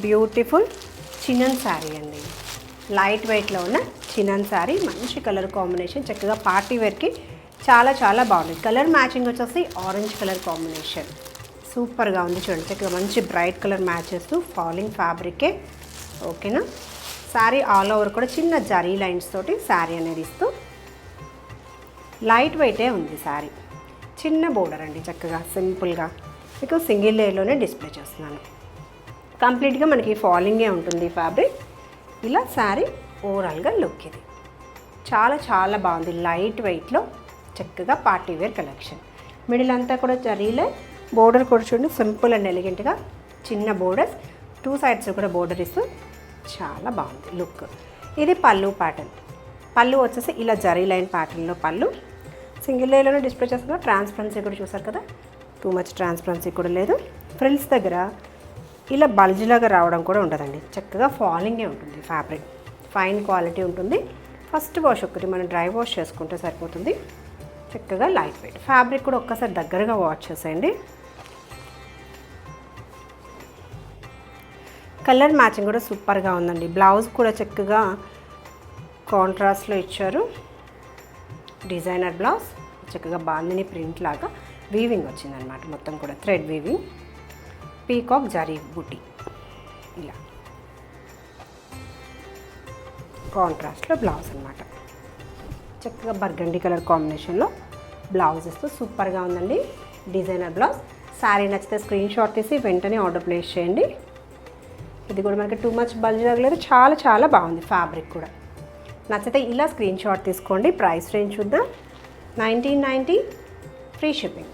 Beautiful chinon sari అండి. Light వెయిట్లో ఉన్న చినన్ శారీ, మంచి కలర్ కాంబినేషన్, చక్కగా పార్టీ వేర్కి చాలా చాలా బాగుంది. కలర్ మ్యాచింగ్ వచ్చేసి ఆరెంజ్ కలర్ కాంబినేషన్ సూపర్గా ఉంది. చూడండి చక్కగా మంచి బ్రైట్ కలర్ మ్యాచ్ చేస్తూ ఫాలింగ్ ఫ్యాబ్రికే. ఓకేనా. శారీ ఆల్ ఓవర్ కూడా చిన్న జరీ లైన్స్ తోటి శారీ అనేది ఇస్తూ లైట్ వెయిటే ఉంది శారీ. చిన్న బోర్డర్ అండి, చక్కగా సింపుల్గా మీకు సింగిల్ లేయర్లోనే డిస్ప్లే చేస్తున్నాను. కంప్లీట్గా మనకి ఫాలింగే ఉంటుంది ఫ్యాబ్రిక్. ఇలా శారీ ఓవరాల్గా లుక్ ఇది చాలా చాలా బాగుంది. లైట్ వెయిట్లో చక్కగా పార్టీ వేర్ కలెక్షన్. మిడిల్ అంతా కూడా జరీలే, బోర్డర్ కూడా చూడండి సింపుల్ అండ్ ఎలిగెంట్గా చిన్న బోర్డర్స్, 2 సైడ్స్ కూడా బోర్డర్ ఇస్తూ చాలా బాగుంది లుక్. ఇది పళ్ళు ప్యాటర్న్. పళ్ళు వచ్చేసి ఇలా జరీ లైన్ ప్యాటర్న్లో పళ్ళు. సింగిల్ లేయర్లోనే డిస్ప్లే చేస్తున్నా. ట్రాన్స్పరెన్సీ కూడా చూసారు కదా, టూ మచ్ ట్రాన్స్పరెన్సీ కూడా లేదు. ఫ్రిల్స్ దగ్గర ఇలా బల్జ్లాగా రావడం కూడా ఉండదండి, చక్కగా ఫాలింగే ఉంటుంది. ఫ్యాబ్రిక్ ఫైన్ క్వాలిటీ ఉంటుంది. ఫస్ట్ వాష్ ఒకటి మనం డ్రై వాష్ చేసుకుంటే సరిపోతుంది. చక్కగా లైట్ వెయిట్ ఫ్యాబ్రిక్ కూడా ఒక్కసారి దగ్గరగా వాష్ చేసేయండి. కలర్ మ్యాచింగ్ కూడా సూపర్గా ఉందండి. బ్లౌజ్ కూడా చక్కగా కాంట్రాస్ట్లో ఇచ్చారు. డిజైనర్ బ్లౌజ్ చక్కగా బాందిని ప్రింట్ లాగా వీవింగ్ వచ్చిందనమాట. మొత్తం కూడా థ్రెడ్ వీవింగ్, పీకాక్ జరీ బూటీ, ఇలా కాంట్రాస్ట్లో బ్లౌజ్ అనమాట. చక్కగా బర్గండి కలర్ కాంబినేషన్లో బ్లౌజ్ ఇస్తూ సూపర్గా ఉందండి. Designer blouse. శారీ నచ్చితే స్క్రీన్ షాట్ తీసి వెంటనే ఆర్డర్ ప్లేస్ చేయండి. ఇది కూడా మనకి టూ మచ్ బల్జ్ లేదు, చాలా చాలా బాగుంది. ఫ్యాబ్రిక్ కూడా నచ్చితే ఇలా స్క్రీన్ షాట్ తీసుకోండి. ప్రైస్ రేంజ్ చూద్దాం. 1990 ఫ్రీ షిప్పింగ్.